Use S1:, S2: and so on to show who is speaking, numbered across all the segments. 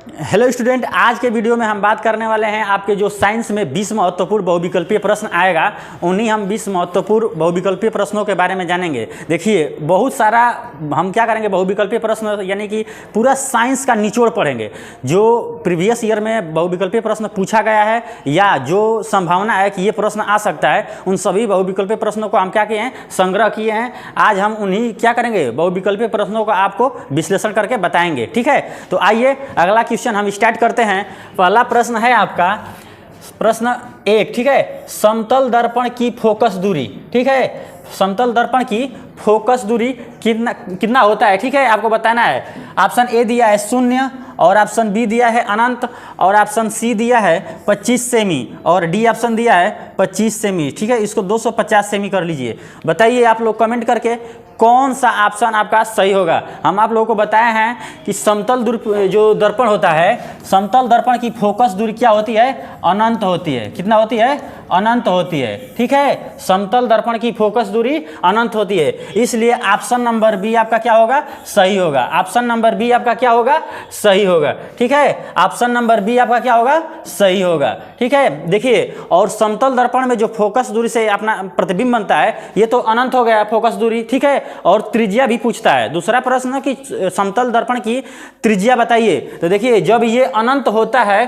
S1: Hello student, आज के video में हम बात करने वाले हैं आपके जो साइंस में 20 महत्वपूर्ण बहुविकल्पीय प्रश्न आएगा, उन्हीं हम 20 महत्वपूर्ण बहुविकल्पीय प्रश्नों के बारे में जानेंगे। देखिए, बहुत सारा हम क्या करेंगे, बहुविकल्पीय प्रश्न यानी कि पूरा साइंस का निचोड़ पढ़ेंगे। जो प्रीवियस ईयर में बहुविकल्पीय प्रश्न पूछा गया है या जो संभावना है कि ये प्रश्न आ सकता है, उन सभी बहुविकल्पीय प्रश्नों को हम क्या किए हैं, संग्रह किए हैं। आज हम उन्हीं क्या करेंगे, बहुविकल्पीय प्रश्नों को आपको विश्लेषण करके बताएंगे। ठीक है, तो आइए अगला क्वेश्चन हम स्टार्ट करते हैं। पहला प्रश्न है आपका प्रश्न 1। ठीक है, समतल दर्पण की फोकस दूरी। ठीक है, समतल दर्पण की फोकस दूरी कितना होता है। ठीक है, आपको बताना है। ऑप्शन ए दिया है 0 और ऑप्शन बी दिया है अनंत और ऑप्शन सी दिया है 25 सेमी और डी ऑप्शन दिया है 25 सेमी। ठीक है, इसको 250 सेमी कर लीजिए। बताइए आप लोग कमेंट करके कौन सा ऑप्शन आपका सही होगा। हम आप लोगों को बताए हैं कि समतल दूरी जो दर्पण होता है, समतल दर्पण की फोकस दूरी क्या होती है, अनंत होती है। कितना होती है, अनंत होती है। ठीक है, समतल दर्पण की फोकस दूरी अनंत होती है, इसलिए ऑप्शन नंबर बी आपका क्या होगा, सही होगा। ऑप्शन नंबर बी आपका क्या होगा, सही होगा। ठीक है, ऑप्शन नंबर बी आपका क्या होगा, सही होगा। ठीक है, देखिए, और समतल दर्पण में जो फोकस दूरी से अपना प्रतिबिंब बनता है, ये तो अनंत हो गया फोकस दूरी। ठीक है, और त्रिज्या भी पूछता है। दूसरा प्रश्न कि समतल दर्पण की त्रिज्या बताइए। तो देखिए, जब ये अनंत होता है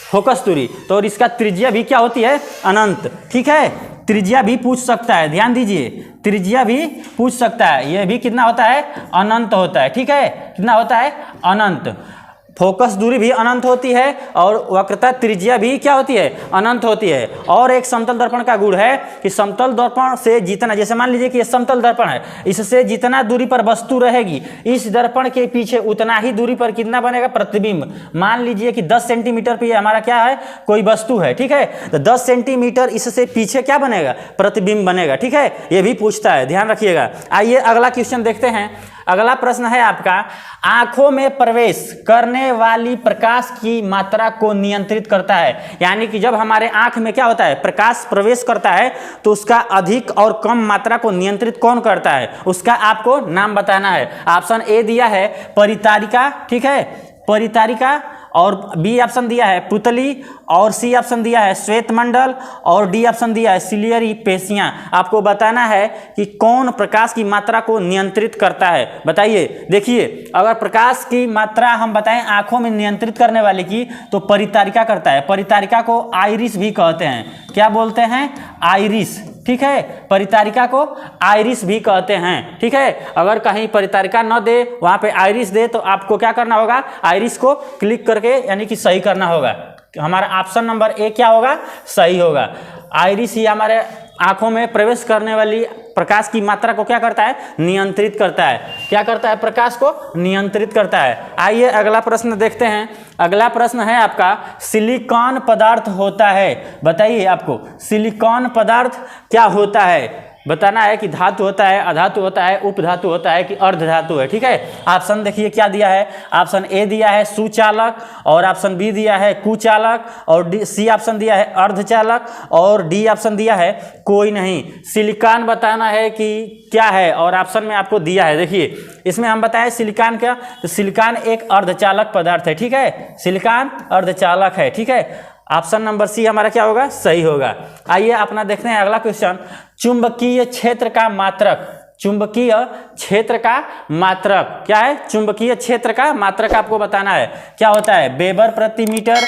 S1: फोकस दूरी, तो इसका त्रिज्या भी क्या होती है, अनंत। ठीक है, त्रिज्या भी पूछ सकता है, ध्यान दीजिए, त्रिज्या भी पूछ सकता है। यह भी कितना होता है, अनंत होता है। ठीक है, कितना होता है, अनंत। फोकस दूरी भी अनंत होती है और वक्रता त्रिज्या भी क्या होती है, अनंत होती है। और एक समतल दर्पण का गुण है कि समतल दर्पण से जितना, जैसे मान लीजिए कि ये समतल दर्पण है, इससे जितना दूरी पर वस्तु रहेगी, इस दर्पण के पीछे उतना ही दूरी पर कितना बनेगा, प्रतिबिंब। मान लीजिए कि 10 सेंटीमीटर पे हमारा क्या है, कोई वस्तु है। ठीक है, तो 10 सेंटीमीटर इससे पीछे क्या बनेगा, प्रतिबिंब बनेगा। ठीक है, ये भी पूछता है, ध्यान रखिएगा। आइए अगला क्वेश्चन देखते हैं। अगला प्रश्न है आपका, आंखों में प्रवेश करने वाली प्रकाश की मात्रा को नियंत्रित करता है। यानी कि जब हमारे आंख में क्या होता है, प्रकाश प्रवेश करता है, तो उसका अधिक और कम मात्रा को नियंत्रित कौन करता है, उसका आपको नाम बताना है। ऑप्शन ए दिया है परितारिका। ठीक है, परितारिका, और बी ऑप्शन दिया है पुतली, और सी ऑप्शन दिया है श्वेत मंडल, और डी ऑप्शन दिया है सिलियरी पेशियां। आपको बताना है कि कौन प्रकाश की मात्रा को नियंत्रित करता है। बताइए। देखिए, अगर प्रकाश की मात्रा हम बताएं आंखों में नियंत्रित करने वाले की, तो परितारिका करता है। परितारिका को आइरिस भी कहते हैं। क्या बोलते हैं, आइरिस। ठीक है, परितारिका को आइरिस भी कहते हैं। ठीक है, अगर कहीं परितारिका न दे, वहां पे आइरिस दे, तो आपको क्या करना होगा, आइरिस को क्लिक करके यानी कि सही करना होगा। हमारा ऑप्शन नंबर ए क्या होगा, सही होगा। आइरिस ही हमारे आंखों में प्रवेश करने वाली प्रकाश की मात्रा को क्या करता है, नियंत्रित करता है। क्या करता है, प्रकाश को नियंत्रित करता है। आइए अगला प्रश्न देखते हैं। अगला प्रश्न है आपका, सिलिकॉन पदार्थ होता है। बताइए आपको सिलिकॉन पदार्थ क्या होता है। बताना है कि धातु होता है, अधातु होता है, उपधातु होता है कि अर्ध धातु है। ठीक है, ऑप्शन देखिए क्या दिया है। ऑप्शन ए दिया है सुचालक, और ऑप्शन बी दिया है कुचालक, और सी ऑप्शन दिया है अर्धचालक, और डी ऑप्शन दिया है कोई नहीं। सिलिकॉन बताना है कि क्या है, और ऑप्शन में आपको दिया है। देखिए, इसमें हम बताएं सिलिकॉन क्या, तो सिलिकॉन एक अर्धचालक पदार्थ है। ठीक है, सिलिकॉन अर्धचालक है। ठीक है, ऑप्शन नंबर सी हमारा क्या होगा, सही होगा। आइए अपना देखते हैं अगला क्वेश्चन। चुंबकीय क्षेत्र का मात्रक। चुंबकीय क्षेत्र का मात्रक क्या है, चुंबकीय क्षेत्र का मात्रक आपको बताना है। क्या होता है, वेबर प्रति मीटर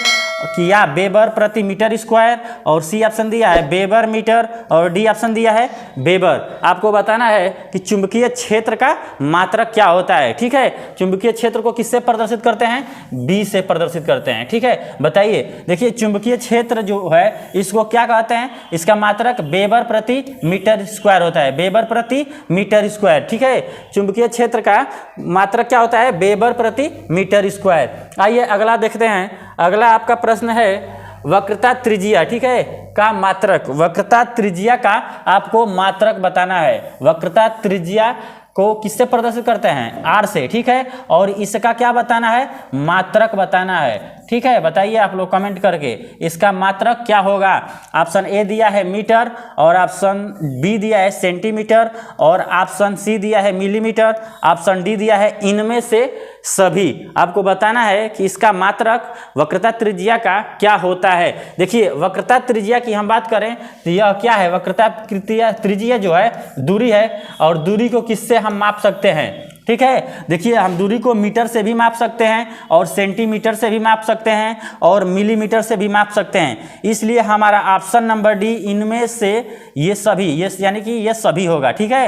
S1: या वेबर प्रति मीटर स्क्वायर, और सी ऑप्शन दिया है वेबर मीटर, और डी ऑप्शन दिया है वेबर। आपको बताना है कि चुंबकीय क्षेत्र का मात्रक क्या होता है। ठीक है, चुंबकीय क्षेत्र को किससे प्रदर्शित करते हैं, बी से प्रदर्शित करते हैं। ठीक है, बताइए। देखिए, चुंबकीय क्षेत्र जो है इसको क्या कहते हैं, इसका मात्रक वेबर प्रति मीटर स्क्वायर होता है, वेबर प्रति मीटर स्क्वायर। ठीक है, चुंबकीय क्षेत्र का मात्रक क्या होता है, वेबर प्रति मीटर स्क्वायर। आइए अगला देखते हैं। अगला आपका प्रश्न है वक्रता त्रिज्या। ठीक है, का मात्रक। वक्रता त्रिज्या का आपको मात्रक बताना है। वक्रता त्रिज्या को किससे प्रदर्शित करते हैं, आर से। ठीक है, और इसका क्या बताना है, मात्रक बताना है। ठीक है, बताइए आप लोग कमेंट करके इसका मात्रक क्या होगा। ऑप्शन ए दिया है मीटर, और ऑप्शन बी दिया है सेंटीमीटर, और ऑप्शन सी दिया है मिलीमीटर, ऑप्शन डी दिया है इनमें से सभी। आपको बताना है कि इसका मात्रक वक्रता त्रिज्या का क्या होता है। देखिए वक्रता त्रिज्या की हम बात करें तो यह क्या है, वक्रता त्रिज्या जो है दूरी है, और दूरी को किससे हम माप सकते हैं, ठीक है। देखिए हम दूरी को मीटर से भी माप सकते हैं, और सेंटीमीटर से भी माप सकते हैं, और मिलीमीटर से भी माप सकते हैं। इसलिए हमारा ऑप्शन नंबर डी इनमें से ये सभी, ये यानी कि ये सभी होगा, ठीक है,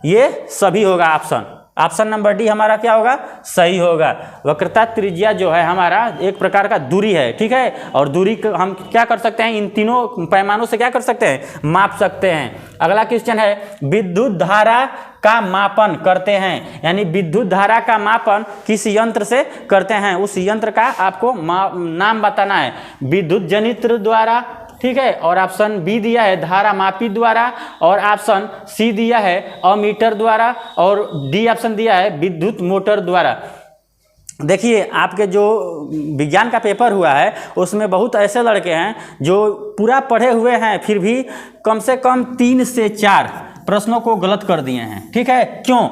S1: ये सभी होगा। ऑप्शन नंबर डी हमारा क्या होगा, सही होगा। वक्रता त्रिज्या जो है हमारा एक प्रकार का दूरी है, ठीक है, और दूरी को हम क्या कर सकते हैं, इन तीनों पैमानों से क्या कर सकते हैं, माप सकते हैं। अगला क्वेश्चन है, विद्युत धारा का मापन करते हैं, यानी विद्युत धारा का मापन किस यंत्र से करते हैं, उस यंत्र का आपको नाम बताना है। विद्युत जनित्र द्वारा, ठीक है, और ऑप्शन बी दिया है धारा मापी द्वारा, और ऑप्शन सी दिया है अमीटर द्वारा, और डी ऑप्शन दिया है विद्युत मोटर द्वारा। देखिए आपके जो विज्ञान का पेपर हुआ है उसमें बहुत ऐसे लड़के हैं जो पूरा पढ़े हुए हैं, फिर भी कम से कम 3 से 4 प्रश्नों को गलत कर दिए हैं, ठीक है। क्यों?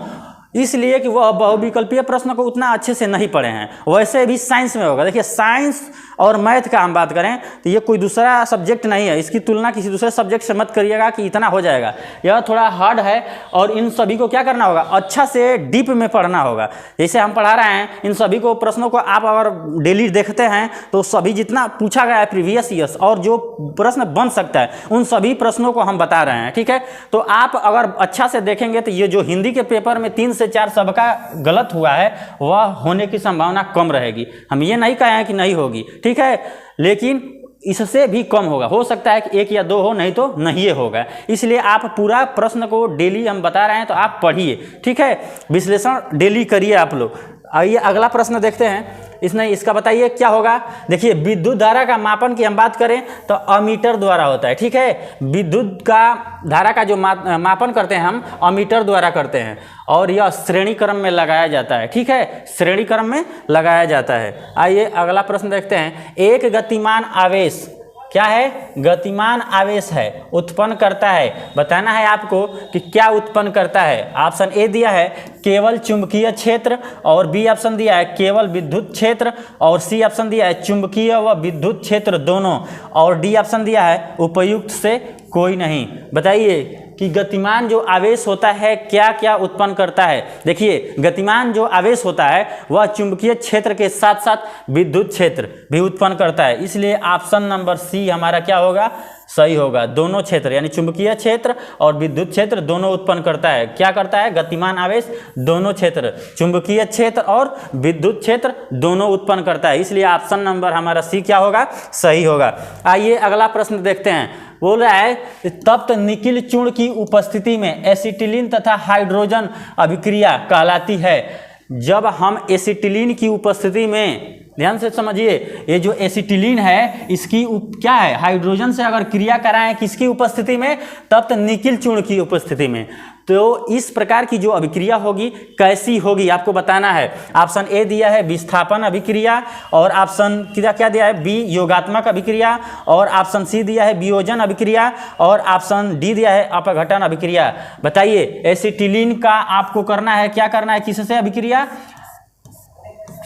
S1: इसलिए कि वह बहुविकल्पीय प्रश्न को उतना अच्छे से नहीं पढ़े हैं। वैसे भी साइंस में होगा। देखिए साइंस और मैथ का हम बात करें तो ये कोई दूसरा सब्जेक्ट नहीं है, इसकी तुलना किसी दूसरे सब्जेक्ट से मत करिएगा कि इतना हो जाएगा। यह थोड़ा हार्ड है, और इन सभी को क्या करना होगा, अच्छा से डीप में पढ़ना होगा। जैसे हम पढ़ा रहे हैं, इन सभी को प्रश्नों को आप अगर डेली देखते हैं तो सभी जितना पूछा गया है प्रीवियस ईयर्स और जो प्रश्न बन सकता है उन सभी प्रश्नों को हम बता रहे हैं, ठीक है। तो आप अगर अच्छा से देखेंगे तो ये जो हिंदी के पेपर में 3 से 4 सबका गलत हुआ है वह होने की संभावना कम रहेगी। हम ये नहीं कहे हैं कि नहीं होगी, ठीक है, लेकिन इससे भी कम होगा। हो सकता है कि 1 या 2 हो, नहीं तो नहीं होगा। इसलिए आप पूरा प्रश्न को डेली हम बता रहे हैं तो आप पढ़िए, ठीक है, विश्लेषण डेली करिए आप लोग। आइए अगला प्रश्न देखते हैं। इसका बताइए क्या होगा। देखिए विद्युत धारा का मापन की हम बात करें तो अमीटर द्वारा होता है, ठीक है। विद्युत का धारा का जो मापन करते हैं हम अमीटर द्वारा करते हैं, और यह श्रेणी क्रम में लगाया जाता है, ठीक है, श्रेणी क्रम में लगाया जाता है। आइए अगला प्रश्न देखते हैं। एक गतिमान आवेश क्या है, गतिमान आवेश है, उत्पन्न करता है। बताना है आपको कि क्या उत्पन्न करता है। ऑप्शन ए दिया है केवल चुंबकीय क्षेत्र, और बी ऑप्शन दिया है केवल विद्युत क्षेत्र, और सी ऑप्शन दिया है चुंबकीय व विद्युत क्षेत्र दोनों, और डी ऑप्शन दिया है उपयुक्त से कोई नहीं। बताइए कि गतिमान जो आवेश होता है क्या क्या उत्पन्न करता है। देखिए गतिमान जो आवेश होता है वह चुंबकीय क्षेत्र के साथ साथ विद्युत क्षेत्र भी उत्पन्न करता है। इसलिए ऑप्शन नंबर सी हमारा क्या होगा, सही होगा। दोनों क्षेत्र यानी चुंबकीय क्षेत्र और विद्युत क्षेत्र दोनों उत्पन्न करता है। क्या करता है, गतिमान आवेश दोनों क्षेत्र, चुंबकीय क्षेत्र और विद्युत क्षेत्र दोनों उत्पन्न करता है। इसलिए ऑप्शन नंबर हमारा सी क्या होगा, सही होगा। आइए अगला प्रश्न देखते हैं। बोल रहा है तप्त निकिल चूर्ण की उपस्थिति में एसिटिलीन तथा हाइड्रोजन अभिक्रिया कहलाती है। जब हम एसिटिलीन की उपस्थिति में, ध्यान से समझिए, ये जो एसिटिलीन है इसकी क्या है, हाइड्रोजन से अगर क्रिया कराएं किसकी उपस्थिति में, तप्त निकिल चूर्ण की उपस्थिति में, तो इस प्रकार की जो अभिक्रिया होगी कैसी होगी आपको बताना है। ऑप्शन ए दिया है विस्थापन अभिक्रिया, और ऑप्शन क्या दिया है बी योगात्मक अभिक्रिया, और ऑप्शन सी दिया है वियोजन अभिक्रिया, और ऑप्शन डी दिया है अपघटन अभिक्रिया। बताइए एसिटिलीन का आपको करना है, क्या करना है, किससे अभिक्रिया,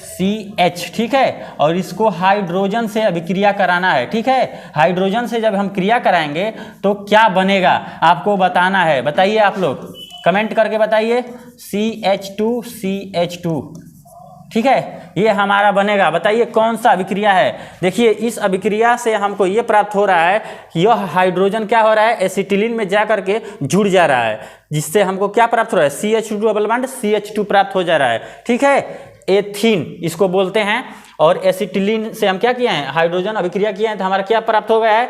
S1: CH, ठीक है, और इसको हाइड्रोजन से अभिक्रिया कराना है, ठीक है। हाइड्रोजन से जब हम क्रिया कराएंगे तो क्या बनेगा आपको बताना है। बताइए आप लोग कमेंट करके बताइए, CH2CH2, ठीक है, ये हमारा बनेगा। बताइए कौन सा अभिक्रिया है। देखिए इस अभिक्रिया से हमको ये प्राप्त हो रहा है कि यह हाइड्रोजन क्या हो रहा है, एसिटिलीन में जा करके जुड़ जा रहा है, जिससे हमको क्या प्राप्त हो रहा है, CH2 डबल बॉन्ड CH2 प्राप्त हो जा रहा है, ठीक है। एथीन इसको बोलते हैं, और एसिटिलीन से हम क्या किए हैं, हाइड्रोजन अभिक्रिया किए हैं, तो हमारा क्या प्राप्त हो गया है,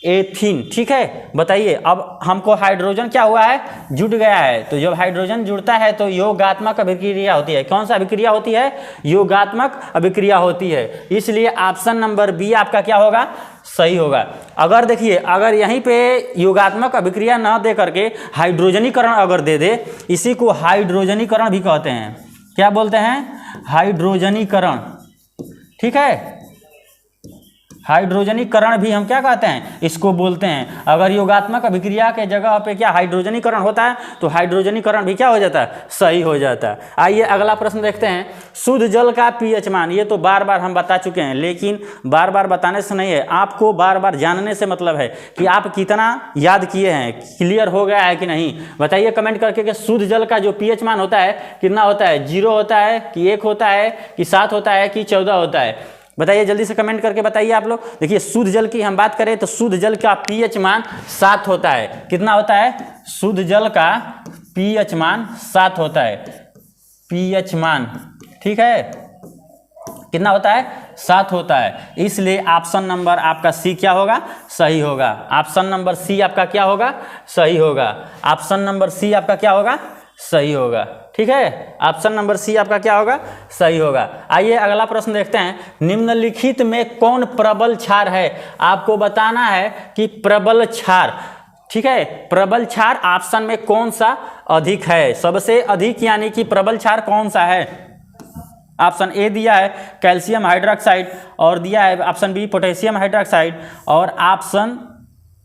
S1: एथीन, ठीक है। बताइए अब हमको हाइड्रोजन क्या हुआ है, जुड़ गया है। तो जब हाइड्रोजन जुड़ता है तो योगात्मक अभिक्रिया होती है। कौन सा अभिक्रिया होती है, योगात्मक अभिक्रिया होती है। इसलिए ऑप्शन नंबर बी आपका क्या होगा, सही होगा। अगर देखिए अगर यहीं पे योगात्मक अभिक्रिया ना दे करके हाइड्रोजनीकरण अगर दे दे, इसी को हाइड्रोजनीकरण भी कहते हैं। क्या बोलते हैं, हाइड्रोजनीकरण, ठीक है, हाइड्रोजनीकरण भी हम क्या कहते हैं, इसको बोलते हैं। अगर योगात्मक अभिक्रिया के जगह पे क्या हाइड्रोजनीकरण होता है तो हाइड्रोजनीकरण भी क्या हो जाता है, सही हो जाता है। आइए अगला प्रश्न देखते हैं। शुद्ध जल का पीएच मान, ये तो बार बार हम बता चुके हैं, लेकिन बार बार बताने से नहीं है, आपको बार बार जानने से मतलब है कि आप कितना याद किए हैं, क्लियर हो गया है कि नहीं। बताइए कमेंट करके कि शुद्ध जल का जो पीएच मान होता है कितना होता है, 0 होता है कि 1 होता है कि 7 होता है कि 14 होता है। बताइए जल्दी से कमेंट करके बताइए आप लोग। देखिए शुद्ध जल की हम बात करें तो शुद्ध जल का पीएच मान 7 होता है। कितना होता है, शुद्ध जल का पीएच मान 7 होता है। पीएच मान ठीक है, कितना होता है, 7 होता है। इसलिए ऑप्शन नंबर आपका सी क्या होगा, सही होगा। ऑप्शन नंबर सी आपका क्या होगा, सही होगा। ऑप्शन नंबर सी आपका क्या होगा, सही होगा। ठीक है, ऑप्शन नंबर सी आपका क्या होगा, सही होगा। आइए अगला प्रश्न देखते हैं। निम्नलिखित में कौन प्रबल क्षार है, आपको बताना है कि प्रबल क्षार, ठीक है, प्रबल क्षार ऑप्शन में कौन सा अधिक है, सबसे अधिक यानी कि प्रबल क्षार कौन सा है। ऑप्शन ए दिया है कैल्शियम हाइड्रोक्साइड, और दिया है ऑप्शन बी पोटेशियम हाइड्रोक्साइड, और ऑप्शन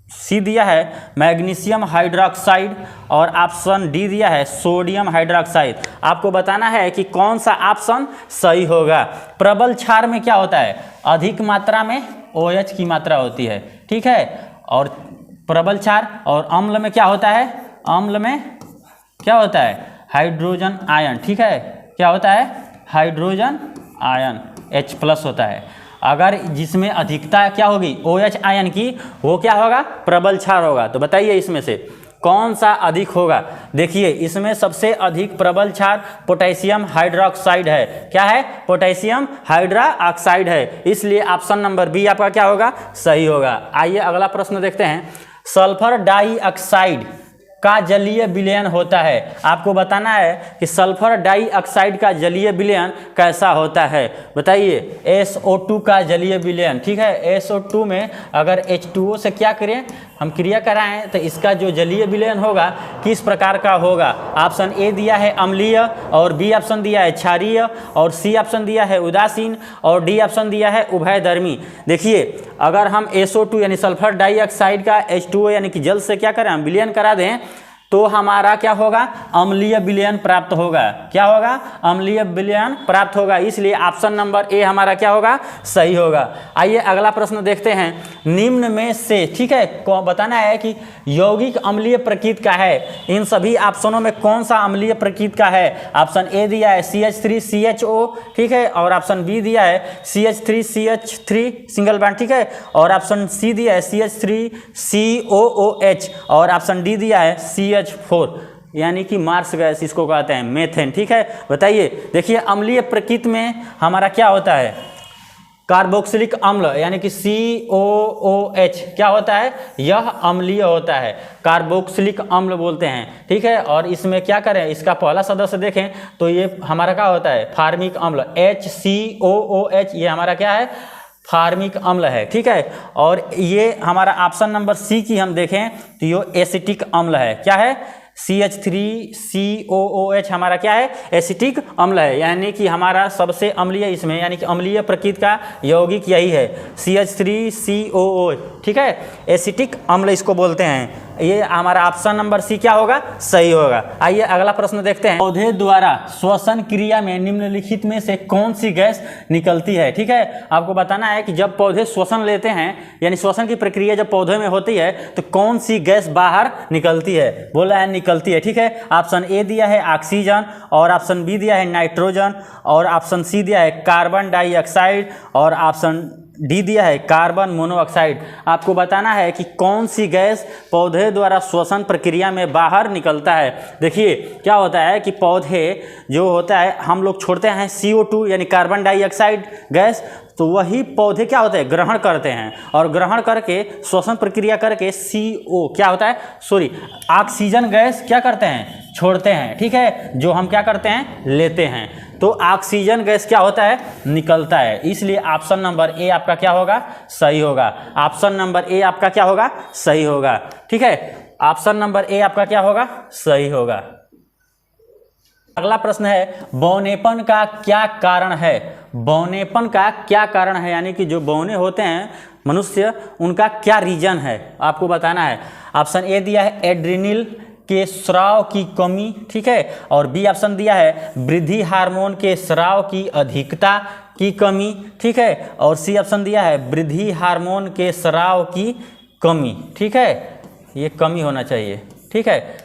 S1: सी दिया है मैग्नीशियम हाइड्रोक्साइड, और ऑप्शन डी दिया है सोडियम हाइड्रोक्साइड। आपको बताना है कि कौन सा ऑप्शन सही होगा। प्रबल क्षार में क्या होता है, अधिक मात्रा में OH की मात्रा होती है, ठीक है, और प्रबल क्षार, और अम्ल में क्या होता है, अम्ल में क्या होता है, हाइड्रोजन आयन, ठीक है, क्या होता है, हाइड्रोजन आयन H+ होता है। अगर जिसमें अधिकता क्या होगी OH आयन की, वो क्या होगा, प्रबल क्षार होगा। तो बताइए इसमें से कौन सा अधिक होगा। देखिए इसमें सबसे अधिक प्रबल क्षार पोटेशियम हाइड्रोक्साइड है। क्या है, पोटेशियम हाइड्रोक्साइड है, इसलिए ऑप्शन नंबर बी आपका क्या होगा, सही होगा। आइए अगला प्रश्न देखते हैं। सल्फर डाइऑक्साइड का जलीय विलयन होता है। आपको बताना है कि सल्फर डाइऑक्साइड का जलीय विलयन कैसा होता है। बताइए SO2 का जलीय विलयन, ठीक है, SO2 में अगर H2O से क्या करें, हम क्रिया कराएं तो इसका जो जलीय विलयन होगा किस प्रकार का होगा। ऑप्शन ए दिया है अम्लीय, और बी ऑप्शन दिया है क्षारीय, और सी ऑप्शन दिया है उदासीन, और डी ऑप्शन दिया है उभयधर्मी। देखिए अगर हम SO2 यानी सल्फर डाइऑक्साइड का H2O यानी कि जल से क्या करें, हम विलयन करा दें तो हमारा क्या होगा, अम्लीय विलयन प्राप्त होगा। क्या होगा, अम्लीय विलयन प्राप्त होगा, इसलिए ऑप्शन नंबर ए हमारा क्या होगा, सही होगा। आइए अगला प्रश्न देखते हैं। निम्न में से, ठीक है, बताना है कि यौगिक अम्लीय प्रकृति का है, इन सभी ऑप्शनों में कौन सा अम्लीय प्रकृति का है। ऑप्शन ए दिया है CH3CHO, ठीक है, और ऑप्शन बी दिया है CH3CH3 सिंगल बॉन्ड, ठीक है, और ऑप्शन सी दिया है CH3COOH, और ऑप्शन डी दिया है CH4 यानी कि मार्स गैस, इसको कहते हैं मेथेन, ठीक है। बताइए देखिए अम्लीय प्रकृति में हमारा क्या होता है, कार्बोक्सिलिक अम्ल यानी कि COOH क्या होता है, यह अम्लीय होता है, कार्बोक्सिलिक अम्ल बोलते हैं, ठीक है। और इसमें क्या करें, इसका पहला सदस्य देखें तो ये हमारा क्या होता है, फार्मिक अम्ल HCOOH, ये हमारा क्या है, फार्मिक अम्ल है, ठीक है। और ये हमारा ऑप्शन नंबर सी की हम देखें तो ये एसिटिक अम्ल है। क्या है, CH3COOH हमारा क्या है, एसिटिक अम्ल है, यानी कि हमारा सबसे अम्लीय इसमें यानी कि अम्लीय प्रकृति का यौगिक यही है CH3COOH, ठीक है, एसिटिक अम्ल इसको बोलते हैं। ये हमारा ऑप्शन नंबर सी क्या होगा, सही होगा। आइए अगला प्रश्न देखते हैं। पौधे द्वारा श्वसन क्रिया में निम्नलिखित में से कौन सी गैस निकलती है, ठीक है। आपको बताना है कि जब पौधे श्वसन लेते हैं यानी श्वसन की प्रक्रिया जब पौधे में होती है तो कौन सी गैस बाहर निकलती है, बोला है निकलती है, ठीक है। ऑप्शन ए दिया है ऑक्सीजन, और ऑप्शन बी दिया है नाइट्रोजन, और ऑप्शन सी दिया है कार्बन डाइऑक्साइड, और ऑप्शन डी दिया है कार्बन मोनोऑक्साइड। आपको बताना है कि कौन सी गैस पौधे द्वारा श्वसन प्रक्रिया में बाहर निकलता है। देखिए क्या होता है कि पौधे जो होता है हम लोग छोड़ते हैं CO2 यानी कार्बन डाइऑक्साइड गैस, तो वही पौधे क्या होते हैं, ग्रहण करते हैं, और ग्रहण करके श्वसन प्रक्रिया करके CO क्या होता है, सॉरी ऑक्सीजन गैस क्या करते हैं, छोड़ते हैं, ठीक है, जो हम क्या करते हैं, लेते हैं, तो ऑक्सीजन गैस क्या होता है, निकलता है। इसलिए ऑप्शन नंबर ए आपका क्या होगा, सही होगा। ऑप्शन नंबर ए आपका क्या होगा, सही होगा, ठीक है। ऑप्शन नंबर ए आपका क्या होगा, सही होगा। अगला प्रश्न है, बौनेपन का क्या कारण है। बौनेपन का क्या कारण है, यानी कि जो बौने होते हैं मनुष्य उनका क्या रीजन है आपको बताना है। ऑप्शन ए दिया है एड्रिनल के स्राव की कमी, ठीक है, और बी ऑप्शन दिया है वृद्धि हार्मोन के स्राव की अधिकता की कमी, ठीक है, और सी ऑप्शन दिया है वृद्धि हार्मोन के स्राव की कमी, ठीक है, ये कमी होना चाहिए, ठीक है,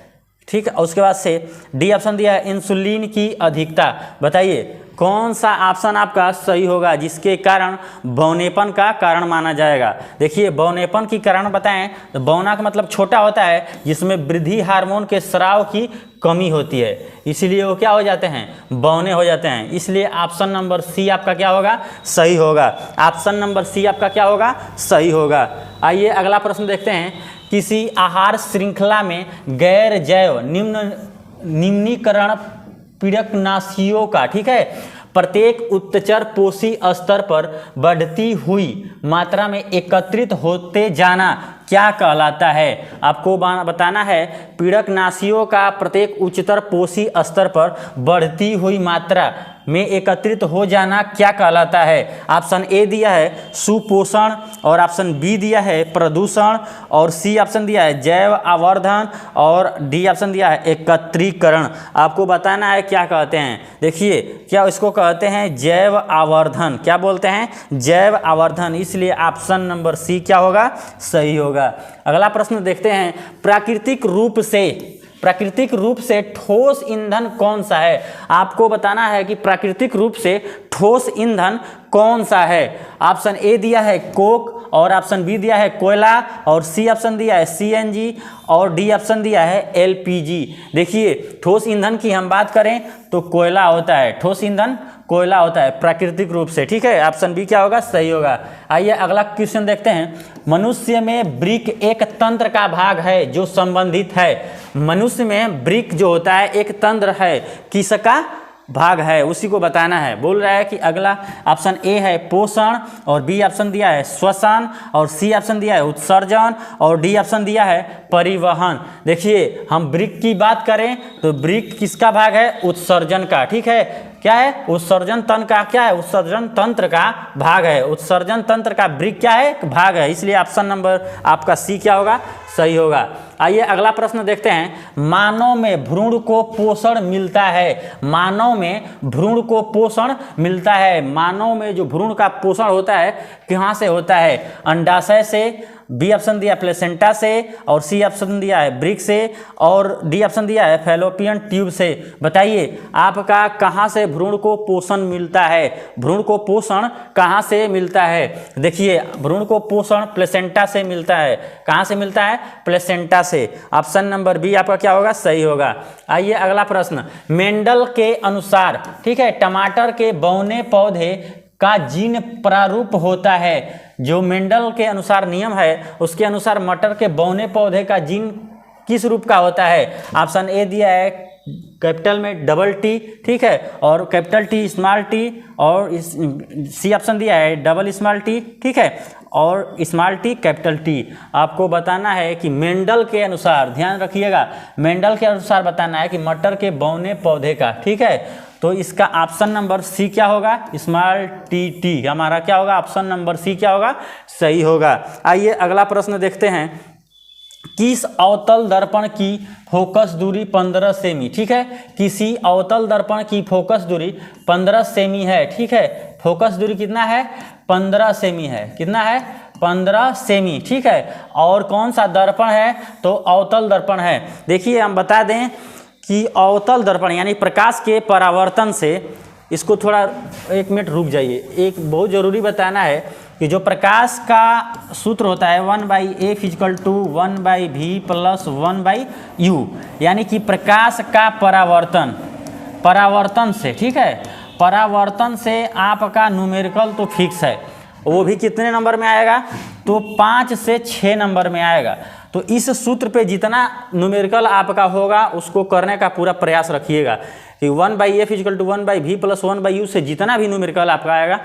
S1: ठीक है। और उसके बाद से डी ऑप्शन दिया है इंसुलिन की अधिकता। बताइए कौन सा ऑप्शन आपका सही होगा जिसके कारण बौनेपन का कारण माना जाएगा। देखिए बौनेपन की कारण बताएं तो बौना का मतलब छोटा होता है जिसमें वृद्धि हार्मोन के स्राव की कमी होती है, इसीलिए वो क्या हो जाते हैं, बौने हो जाते हैं। इसलिए ऑप्शन नंबर सी आपका क्या होगा, सही होगा। ऑप्शन नंबर सी आपका क्या होगा, सही होगा। आइए अगला प्रश्न देखते हैं। किसी आहार श्रृंखला में गैर जैव निम्नीकरण पीड़कनाशियों का, ठीक है, प्रत्येक उच्चतर पोषी स्तर पर बढ़ती हुई मात्रा में एकत्रित होते जाना क्या कहलाता है। आपको बताना है पीड़कनाशियों का प्रत्येक उच्चतर पोषी स्तर पर बढ़ती हुई मात्रा में एकत्रित हो जाना क्या कहलाता है। ऑप्शन ए दिया है सुपोषण, और ऑप्शन बी दिया है प्रदूषण, और सी ऑप्शन दिया है जैव आवर्धन, और डी ऑप्शन दिया है एकत्रीकरण। आपको बताना है क्या कहते हैं। देखिए क्या इसको कहते हैं, जैव आवर्धन। क्या बोलते हैं, जैव आवर्धन। इसलिए ऑप्शन नंबर सी क्या होगा, सही होगा। अगला प्रश्न देखते हैं। प्राकृतिक रूप से ठोस ईंधन कौन सा है। आपको बताना है कि प्राकृतिक रूप से ठोस ईंधन कौन सा है। ऑप्शन ए दिया है कोक, और ऑप्शन बी दिया है कोयला, और सी ऑप्शन दिया है सीएनजी, और डी ऑप्शन दिया है एलपीजी। देखिए ठोस ईंधन की हम बात करें तो कोयला होता है, ठोस ईंधन कोयला होता है प्राकृतिक रूप से, ठीक है। ऑप्शन बी क्या होगा, सही होगा। आइए अगला क्वेश्चन देखते हैं। मनुष्य में ब्रिक एक तंत्र का भाग है जो संबंधित है। मनुष्य में ब्रिक जो होता है एक तंत्र है, किसका भाग है उसी को बताना है। बोल रहा है कि अगला ऑप्शन ए है पोषण, और बी ऑप्शन दिया है श्वसन, और सी ऑप्शन दिया है उत्सर्जन, और डी ऑप्शन दिया है परिवहन। देखिए हम ब्रिक की बात करें तो ब्रिक किसका भाग है, उत्सर्जन का, ठीक है। क्या है, उत्सर्जन तंत्र का क्या है, उत्सर्जन तंत्र का भाग है। उत्सर्जन तंत्र का ब्रिक क्या है, भाग है। इसलिए ऑप्शन नंबर आपका सी क्या होगा, सही होगा। आइए अगला प्रश्न देखते हैं। मानव में भ्रूण को पोषण मिलता है। मानव में भ्रूण को पोषण मिलता है। मानव में जो भ्रूण का पोषण होता है कहाँ से होता है, अंडाशय से, बी ऑप्शन दिया प्लेसेंटा से, और सी ऑप्शन दिया है ब्रिक से, और डी ऑप्शन दिया है फैलोपियन ट्यूब से। बताइए आपका कहाँ से भ्रूण को पोषण मिलता है, भ्रूण को पोषण कहाँ से मिलता है। देखिए भ्रूण को पोषण प्लेसेंटा से मिलता है। कहाँ से मिलता है, प्लेसेंटा से। ऑप्शन नंबर बी आपका क्या होगा, सही होगा। आइए अगला प्रश्न। मेंडल के अनुसार, ठीक है, टमाटर के बौने पौधे का जीन प्रारूप होता है। जो मेंडल के अनुसार नियम है उसके अनुसार मटर के बौने पौधे का जीन किस रूप का होता है। ऑप्शन ए दिया है कैपिटल में डबल टी, ठीक है, और कैपिटल टी स्मॉल टी, और सी ऑप्शन दिया है डबल स्मॉल टी, ठीक है, और स्मॉल टी कैपिटल टी। आपको बताना है कि मेंडल के अनुसार, ध्यान रखिएगा, मेंडल के अनुसार बताना है कि मटर के बौने पौधे का, ठीक है। तो इसका ऑप्शन नंबर सी क्या होगा, स्मॉल टी टी। हमारा क्या होगा, ऑप्शन नंबर सी क्या होगा, सही होगा। आइए अगला प्रश्न देखते हैं। किस अवतल दर्पण की फोकस दूरी 15 सेमी, ठीक है, किसी अवतल दर्पण की फोकस दूरी 15 सेमी है, ठीक है। फोकस दूरी कितना है, 15 सेमी है। कितना है, 15 सेमी, ठीक है। और कौन सा दर्पण है, तो अवतल दर्पण है। देखिए हम बता दें कि अवतल दर्पण यानी प्रकाश के परावर्तन से, इसको थोड़ा एक मिनट रुक जाइए, एक बहुत ज़रूरी बताना है कि जो प्रकाश का सूत्र होता है 1/f = 1/v + 1/u, यानी कि प्रकाश का परावर्तन से, ठीक है, परावर्तन से आपका न्यूमेरिकल तो फिक्स है, वो भी कितने नंबर में आएगा, तो 5 से 6 नंबर में आएगा। तो इस सूत्र पे जितना न्यूमेरिकल आपका होगा उसको करने का पूरा प्रयास रखिएगा कि 1/f = 1/v + 1/u से जितना भी न्यूमेरिकल आपका आएगा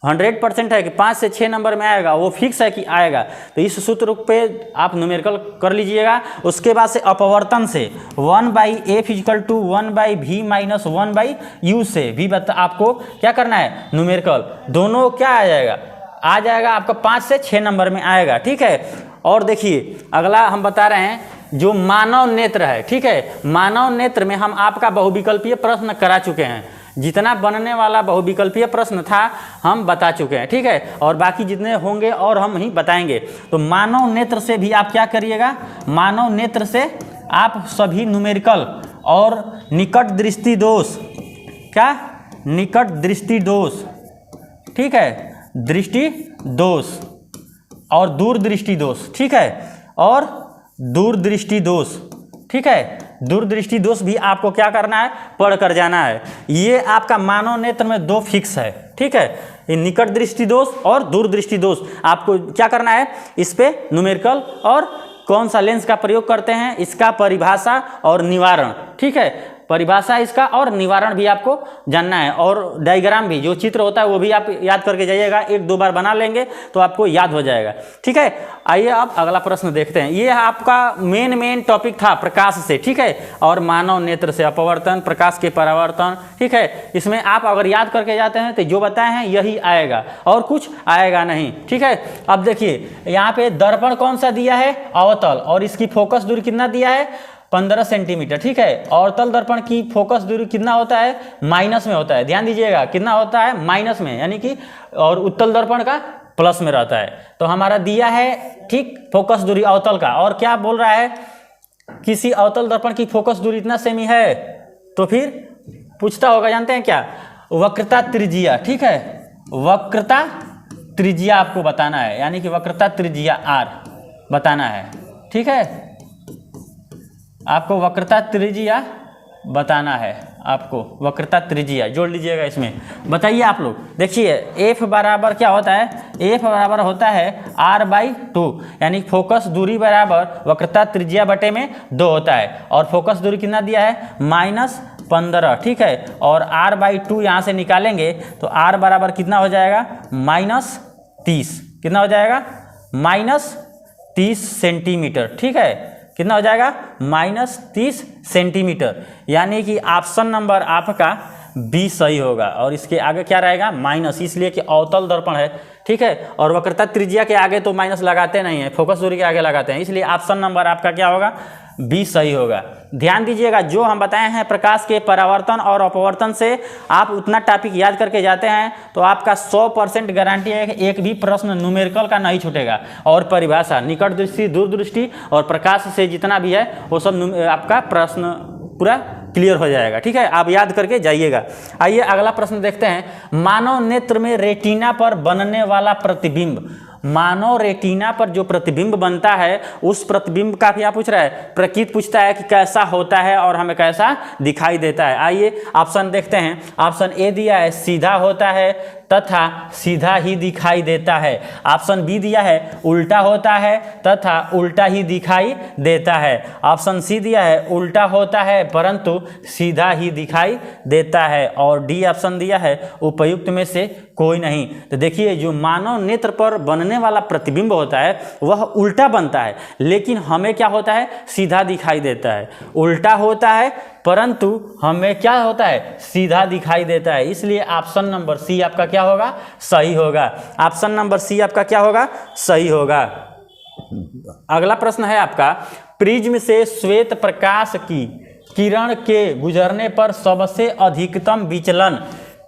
S1: 100% है कि 5 से 6 नंबर में आएगा, वो फिक्स है कि आएगा। तो इस सूत्र पे आप न्यूमेरिकल कर लीजिएगा। उसके बाद से अपवर्तन से 1/f = 1/v - 1/u से भी आपको क्या करना है, न्यूमेरिकल दोनों क्या आ जाएगा, आ जाएगा आपका 5 से 6 नंबर में आएगा, ठीक है। और देखिए अगला हम बता रहे हैं जो मानव नेत्र है, ठीक है। मानव नेत्र में हम आपका बहुविकल्पीय प्रश्न करा चुके हैं, जितना बनने वाला बहुविकल्पीय प्रश्न था हम बता चुके हैं, ठीक है। और बाकी जितने होंगे और हम ही बताएंगे। तो मानव नेत्र से भी आप क्या करिएगा, मानव नेत्र से आप सभी न्यूमेरिकल और निकट दृष्टि दोष, क्या निकट दृष्टि दोष, ठीक है, दृष्टि दोष और दूरदृष्टि दोष, ठीक है, और दूरदृष्टि दोष, ठीक है। दूरदृष्टि दोष भी आपको क्या करना है, पढ़ कर जाना है। ये आपका मानव नेत्र में 2 फिक्स है, ठीक है। ये निकट दृष्टि दोष और दूरदृष्टि दोष आपको क्या करना है, इस पे न्यूमेरिकल और कौन सा लेंस का प्रयोग करते हैं, इसका परिभाषा और निवारण, ठीक है। परिभाषा इसका और निवारण भी आपको जानना है, और डायग्राम भी, जो चित्र होता है वो भी आप याद करके जाइएगा। 1-2 बार बना लेंगे तो आपको याद हो जाएगा, ठीक है। आइए अब अगला प्रश्न देखते हैं। ये आपका मेन टॉपिक था प्रकाश से, ठीक है, और मानव नेत्र से अपवर्तन, प्रकाश के परावर्तन, ठीक है। इसमें आप अगर याद करके जाते हैं तो जो बताए हैं यही आएगा और कुछ आएगा नहीं, ठीक है। अब देखिए यहाँ पे दर्पण कौन सा दिया है, अवतल, और इसकी फोकस दूरी कितना दिया है, 15 सेंटीमीटर, ठीक है। और तल दर्पण की फोकस दूरी कितना होता है, माइनस में होता है, ध्यान दीजिएगा कितना होता है, माइनस में, यानी कि, और उत्तल दर्पण का प्लस में रहता है। तो हमारा दिया है, ठीक, फोकस दूरी अवतल का, और क्या बोल रहा है, किसी अवतल दर्पण की फोकस दूरी इतना सेमी है, तो फिर पूछता होगा, जानते हैं क्या, वक्रता त्रिज्या, ठीक है। वक्रता त्रिज्या आपको बताना है, यानी कि वक्रता त्रिज्या r बताना है, ठीक है। आपको वक्रता त्रिज्या बताना है, आपको वक्रता त्रिज्या जोड़ लीजिएगा इसमें। बताइए आप लोग, देखिए f बराबर क्या होता है, f बराबर होता है r/2, यानी फोकस दूरी बराबर वक्रता त्रिज्या बटे में 2 होता है, और फोकस दूरी कितना दिया है, -15, ठीक है। और r/2 यहाँ से निकालेंगे तो r बराबर कितना हो जाएगा, -30, कितना हो जाएगा, -30 सेंटीमीटर, ठीक है। कितना हो जाएगा, -30 सेंटीमीटर, यानी कि ऑप्शन नंबर आपका बी सही होगा। और इसके आगे क्या रहेगा, माइनस, इसलिए कि अवतल दर्पण है, ठीक है। और वक्रता त्रिज्या के आगे तो माइनस लगाते नहीं है, फोकस दूरी के आगे लगाते हैं, इसलिए ऑप्शन नंबर आपका क्या होगा, बी सही होगा। ध्यान दीजिएगा, जो हम बताए हैं प्रकाश के परावर्तन और अपवर्तन से आप उतना टॉपिक याद करके जाते हैं तो आपका 100% गारंटी है कि एक भी प्रश्न न्यूमेरिकल का नहीं छूटेगा। और परिभाषा, निकट दृष्टि, दूरदृष्टि और प्रकाश से जितना भी है वो सब आपका प्रश्न पूरा क्लियर हो जाएगा, ठीक है। आप याद करके जाइएगा। आइए अगला प्रश्न देखते हैं। मानव नेत्र में रेटिना पर बनने वाला प्रतिबिंब, मानव रेटिना पर जो प्रतिबिंब बनता है उस प्रतिबिंब का भी आप पूछ रहा है, प्रकृति पूछता है कि कैसा होता है और हमें कैसा दिखाई देता है। आइए ऑप्शन देखते हैं। ऑप्शन ए दिया है सीधा होता है तथा सीधा ही दिखाई देता है। ऑप्शन बी दिया है उल्टा होता है तथा उल्टा ही दिखाई देता है। ऑप्शन सी दिया है उल्टा होता है परंतु सीधा ही दिखाई देता है। और डी ऑप्शन दिया है उपयुक्त में से कोई नहीं। तो देखिए, जो मानव नेत्र पर बनने वाला प्रतिबिंब होता है वह उल्टा बनता है, लेकिन हमें क्या होता है, सीधा दिखाई देता है। उल्टा होता है परंतु हमें क्या होता है, सीधा दिखाई देता है। इसलिए ऑप्शन नंबर सी आपका क्या होगा, सही होगा। ऑप्शन नंबर सी आपका क्या होगा, सही होगा। अगला प्रश्न है आपका, प्रिज्म से श्वेत प्रकाश की किरण के गुजरने पर सबसे अधिकतम विचलन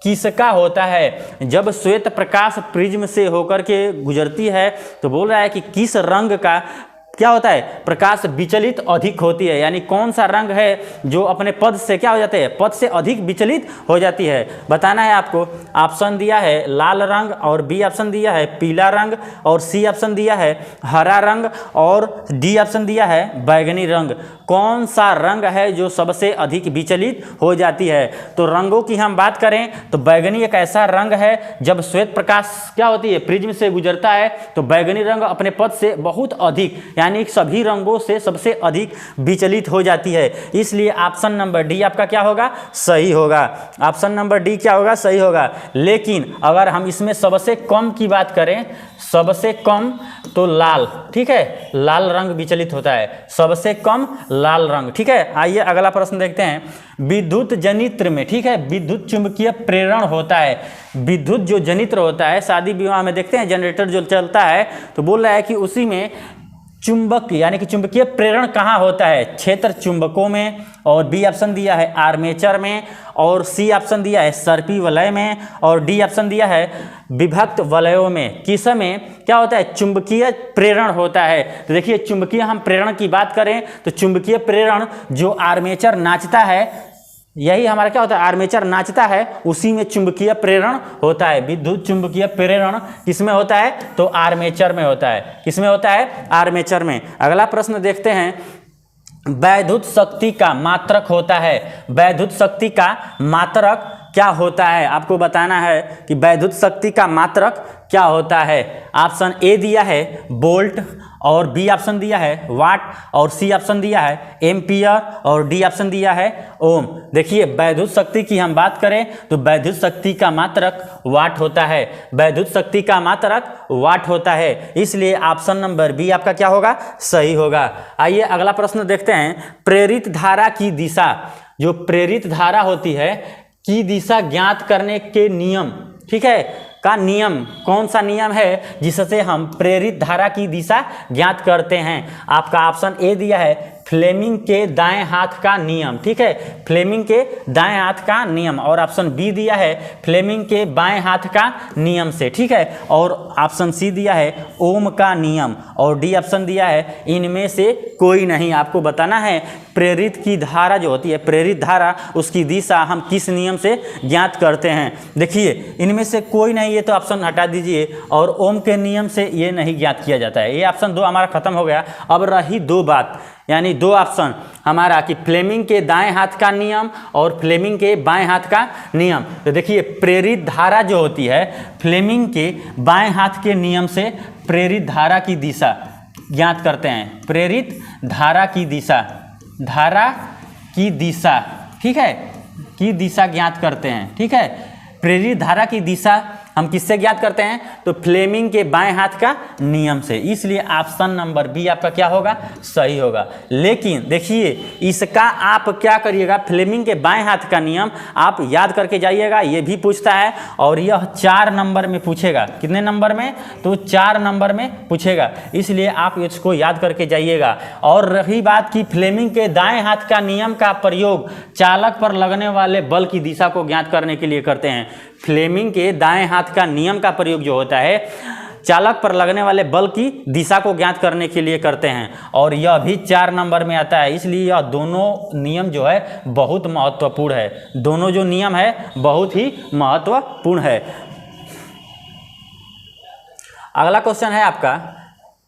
S1: किसका होता है। जब श्वेत प्रकाश प्रिज्म से होकर के गुजरती है तो बोल रहा है कि किस रंग का क्या होता है, प्रकाश विचलित अधिक होती है, यानी कौन सा रंग है जो अपने पद से क्या हो जाते हैं, पद से अधिक विचलित हो जाती है, बताना है आपको। ऑप्शन दिया है लाल रंग, और बी ऑप्शन दिया है पीला रंग, और सी ऑप्शन दिया है हरा रंग, और डी ऑप्शन दिया है बैगनी रंग। कौन सा रंग है जो सबसे अधिक विचलित हो जाती है। तो रंगों की हम बात करें तो बैगनी एक ऐसा रंग है, जब श्वेत प्रकाश क्या होती है प्रिज्म से गुजरता है तो बैगनी रंग अपने पद से बहुत अधिक, यानी सभी रंगों से सबसे अधिक विचलित हो जाती है। इसलिए ऑप्शन नंबर डी आपका क्या होगा, सही होगा। ऑप्शन नंबर डी क्या होगा, सही होगा। लेकिन अगर हम इसमें सबसे कम की बात करें, सबसे कम, तो लाल, ठीक है, लाल रंग विचलित होता है, सबसे कम लाल रंग, ठीक है। आइए अगला प्रश्न देखते हैं। विद्युत जनित्र में, ठीक है, विद्युत चुंबकीय प्रेरण होता है। विद्युत जो जनित्र होता है, शादी विवाह में देखते हैं जनरेटर जो चलता है, तो बोल रहा है कि उसी में चुंबक यानी कि चुंबकीय प्रेरण कहाँ होता है? क्षेत्र चुंबकों में, और बी ऑप्शन दिया है आर्मेचर में, और सी ऑप्शन दिया है सर्पी वलय में, और डी ऑप्शन दिया है विभक्त वलयों में। किस में क्या होता है? चुंबकीय प्रेरण होता है। तो देखिए चुंबकीय हम प्रेरण की बात करें तो चुंबकीय प्रेरण जो आर्मेचर नाचता है, यही हमारा क्या होता है? आर्मेचर नाचता है, उसी में चुंबकीय प्रेरण होता है। विद्युत चुंबकीय प्रेरण किसमें होता है? तो आर्मेचर में होता है। किसमें होता है? आर्मेचर में। अगला प्रश्न देखते हैं। वैद्युत शक्ति का मात्रक होता है। वैद्युत शक्ति का मात्रक क्या होता है? आपको बताना है कि वैद्युत शक्ति का मात्रक क्या होता है। ऑप्शन ए दिया है वोल्ट, और बी ऑप्शन दिया है वाट, और सी ऑप्शन दिया है एम्पियर, और डी ऑप्शन दिया है ओम। देखिए वैद्युत शक्ति की हम बात करें तो वैद्युत शक्ति का मात्रक वाट होता है। वैद्युत शक्ति का मात्रक वाट होता है, इसलिए ऑप्शन नंबर बी आपका क्या होगा? सही होगा। आइए अगला प्रश्न देखते हैं। प्रेरित धारा की दिशा, जो प्रेरित धारा होती है की दिशा ज्ञात करने के नियम, ठीक है, का नियम कौन सा नियम है जिससे हम प्रेरित धारा की दिशा ज्ञात करते हैं? आपका ऑप्शन ए दिया है फ्लेमिंग के दाएं हाथ का नियम, ठीक है, फ्लेमिंग के दाएं हाथ का नियम, और ऑप्शन बी दिया है फ्लेमिंग के बाएं हाथ का नियम से, ठीक है, और ऑप्शन सी दिया है ओम का नियम, और डी ऑप्शन दिया है इनमें से कोई नहीं। आपको बताना है प्रेरित की धारा जो होती है, प्रेरित धारा, उसकी दिशा हम किस नियम से ज्ञात करते हैं। देखिए इनमें से कोई नहीं, ये तो ऑप्शन हटा दीजिए, और ओम के नियम से ये नहीं ज्ञात किया जाता है। ये ऑप्शन 2 हमारा खत्म हो गया। अब रही 2 बात, यानी 2 ऑप्शन हमारा कि फ्लेमिंग के दाएं हाथ का नियम और फ्लेमिंग के बाएं हाथ का नियम। तो देखिए प्रेरित धारा जो होती है, फ्लेमिंग के बाएं हाथ के नियम से प्रेरित धारा की दिशा ज्ञात करते हैं। प्रेरित धारा की दिशा, धारा की दिशा, ठीक है, की दिशा ज्ञात करते हैं, ठीक है। प्रेरित धारा की दिशा हम किससे ज्ञात करते हैं? तो फ्लेमिंग के बाएं हाथ का नियम से, इसलिए ऑप्शन नंबर बी आपका क्या होगा? सही होगा। लेकिन देखिए इसका आप क्या करिएगा, फ्लेमिंग के बाएं हाथ का नियम आप याद करके जाइएगा, ये भी पूछता है, और यह 4 नंबर में पूछेगा। कितने नंबर में? तो 4 नंबर में पूछेगा, इसलिए आप इसको याद करके जाइएगा। और रही बात कि फ्लेमिंग के दाएं हाथ का नियम का प्रयोग चालक पर लगने वाले बल की दिशा को ज्ञात करने के लिए करते हैं। फ्लेमिंग के दाएं हाथ का नियम का प्रयोग जो होता है चालक पर लगने वाले बल की दिशा को ज्ञात करने के लिए करते हैं, और यह भी 4 नंबर में आता है। इसलिए यह दोनों नियम जो है बहुत महत्वपूर्ण है। दोनों जो नियम है बहुत ही महत्वपूर्ण है। अगला क्वेश्चन है आपका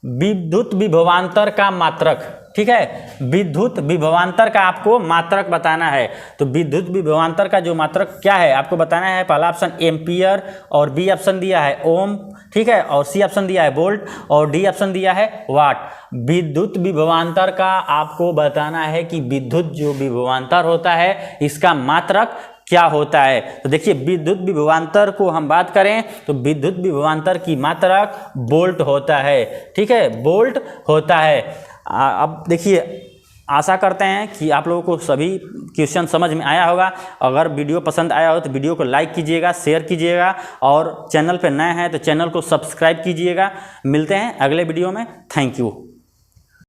S1: विद्युत विभवांतर का मात्रक, ठीक है, विद्युत विभवांतर का आपको मात्रक बताना है। तो विद्युत विभवांतर का जो मात्रक क्या है आपको बताना है। पहला ऑप्शन एम्पियर, और बी ऑप्शन दिया है ओम, ठीक है, और सी ऑप्शन दिया है वोल्ट, और डी ऑप्शन दिया है वाट। विद्युत विभवांतर का आपको बताना है कि विद्युत जो विभवांतर होता है इसका मात्रक क्या होता है। तो देखिए विद्युत विभवांतर को हम बात करें तो विद्युत विभवांतर की मात्रक वोल्ट होता है, ठीक है, वोल्ट होता है। अब देखिए आशा करते हैं कि आप लोगों को सभी क्वेश्चन समझ में आया होगा। अगर वीडियो पसंद आया हो तो वीडियो को लाइक कीजिएगा, शेयर कीजिएगा, और चैनल पर नए हैं तो चैनल को सब्सक्राइब कीजिएगा। मिलते हैं अगले वीडियो में। Thank you.